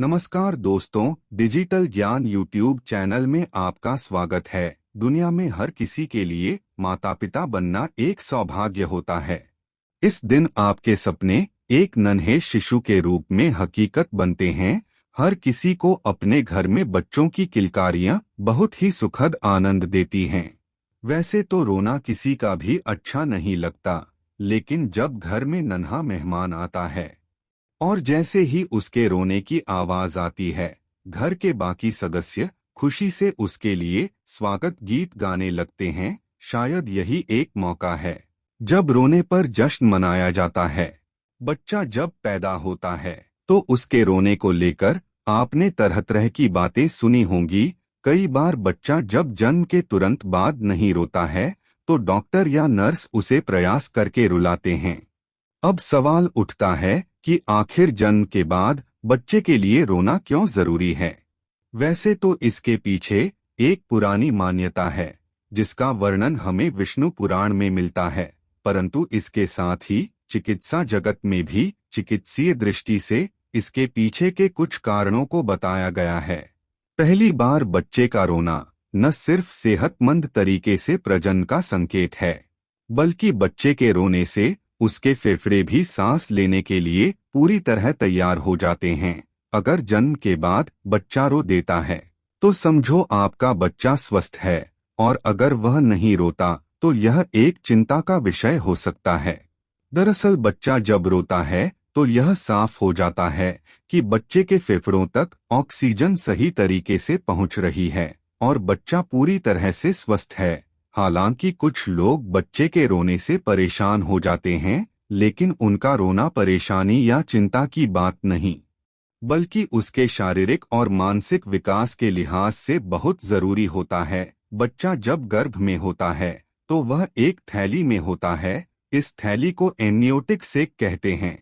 नमस्कार दोस्तों, डिजिटल ज्ञान यूट्यूब चैनल में आपका स्वागत है। दुनिया में हर किसी के लिए माता पिता बनना एक सौभाग्य होता है। इस दिन आपके सपने एक नन्हे शिशु के रूप में हकीकत बनते हैं। हर किसी को अपने घर में बच्चों की किलकारियां बहुत ही सुखद आनंद देती हैं। वैसे तो रोना किसी का भी अच्छा नहीं लगता, लेकिन जब घर में नन्हा मेहमान आता है और जैसे ही उसके रोने की आवाज आती है, घर के बाकी सदस्य खुशी से उसके लिए स्वागत गीत गाने लगते हैं। शायद यही एक मौका है जब रोने पर जश्न मनाया जाता है। बच्चा जब पैदा होता है तो उसके रोने को लेकर आपने तरह तरह की बातें सुनी होंगी। कई बार बच्चा जब जन्म के तुरंत बाद नहीं रोता है तो डॉक्टर या नर्स उसे प्रयास करके रुलाते हैं। अब सवाल उठता है कि आखिर जन्म के बाद बच्चे के लिए रोना क्यों जरूरी है। वैसे तो इसके पीछे एक पुरानी मान्यता है जिसका वर्णन हमें विष्णु पुराण में मिलता है, परंतु इसके साथ ही चिकित्सा जगत में भी चिकित्सीय दृष्टि से इसके पीछे के कुछ कारणों को बताया गया है। पहली बार बच्चे का रोना न सिर्फ सेहतमंद तरीके से प्रजनन का संकेत है, बल्कि बच्चे के रोने से उसके फेफड़े भी सांस लेने के लिए पूरी तरह तैयार हो जाते हैं। अगर जन्म के बाद बच्चा रो देता है तो समझो आपका बच्चा स्वस्थ है, और अगर वह नहीं रोता तो यह एक चिंता का विषय हो सकता है। दरअसल बच्चा जब रोता है तो यह साफ हो जाता है कि बच्चे के फेफड़ों तक ऑक्सीजन सही तरीके से पहुंच रही है और बच्चा पूरी तरह से स्वस्थ है। हालांकि कुछ लोग बच्चे के रोने से परेशान हो जाते हैं, लेकिन उनका रोना परेशानी या चिंता की बात नहीं, बल्कि उसके शारीरिक और मानसिक विकास के लिहाज से बहुत जरूरी होता है। बच्चा जब गर्भ में होता है तो वह एक थैली में होता है। इस थैली को एमनियोटिक सेक कहते हैं।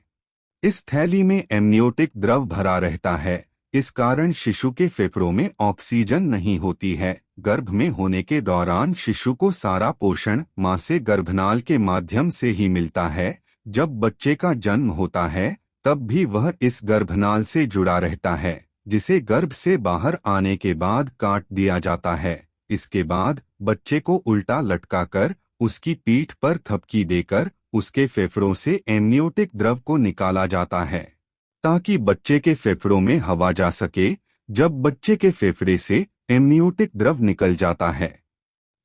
इस थैली में एमनियोटिक द्रव भरा रहता है। इस कारण शिशु के फेफड़ों में ऑक्सीजन नहीं होती है। गर्भ में होने के दौरान शिशु को सारा पोषण मां से गर्भनाल के माध्यम से ही मिलता है। जब बच्चे का जन्म होता है तब भी वह इस गर्भनाल से जुड़ा रहता है, जिसे गर्भ से बाहर आने के बाद काट दिया जाता है। इसके बाद बच्चे को उल्टा लटकाकर उसकी पीठ पर थपकी देकर उसके फेफड़ों से एमनियोटिक द्रव को निकाला जाता है ताकि बच्चे के फेफड़ों में हवा जा सके। जब बच्चे के फेफड़े से एमनियोटिक द्रव निकल जाता है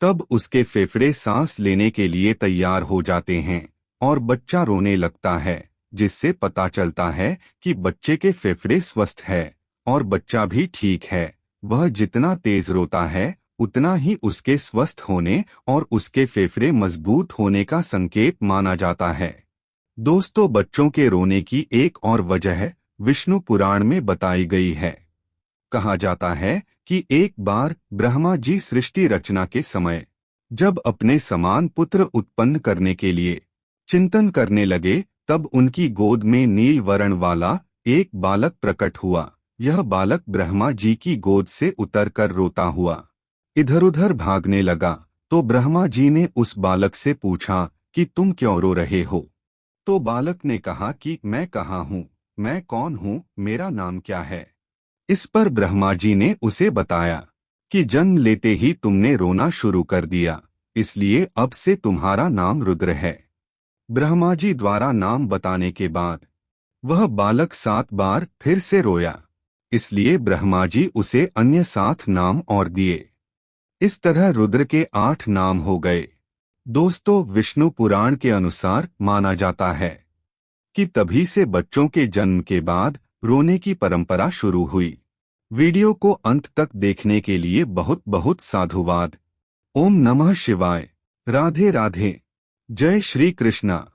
तब उसके फेफड़े सांस लेने के लिए तैयार हो जाते हैं और बच्चा रोने लगता है, जिससे पता चलता है कि बच्चे के फेफड़े स्वस्थ है और बच्चा भी ठीक है। वह जितना तेज रोता है उतना ही उसके स्वस्थ होने और उसके फेफड़े मजबूत होने का संकेत माना जाता है। दोस्तों, बच्चों के रोने की एक और वजह विष्णु पुराण में बताई गई है। कहा जाता है कि एक बार ब्रह्मा जी सृष्टि रचना के समय जब अपने समान पुत्र उत्पन्न करने के लिए चिंतन करने लगे, तब उनकी गोद में नील वर्ण वाला एक बालक प्रकट हुआ। यह बालक ब्रह्मा जी की गोद से उतरकर रोता हुआ इधर उधर भागने लगा। तो ब्रह्मा जी ने उस बालक से पूछा कि तुम क्यों रो रहे हो। तो बालक ने कहा कि मैं कहाँ हूँ, मैं कौन हूँ, मेरा नाम क्या है। इस पर ब्रह्मा जी ने उसे बताया कि जन्म लेते ही तुमने रोना शुरू कर दिया, इसलिए अब से तुम्हारा नाम रुद्र है। ब्रह्मा जी द्वारा नाम बताने के बाद वह बालक 7 बार फिर से रोया, इसलिए ब्रह्मा जी उसे अन्य 7 नाम और दिए। इस तरह रुद्र के 8 नाम हो गए। दोस्तों, विष्णु पुराण के अनुसार माना जाता है कि तभी से बच्चों के जन्म के बाद रोने की परंपरा शुरू हुई। वीडियो को अंत तक देखने के लिए बहुत बहुत साधुवाद। ओम नमः शिवाय। राधे राधे। जय श्री कृष्णा।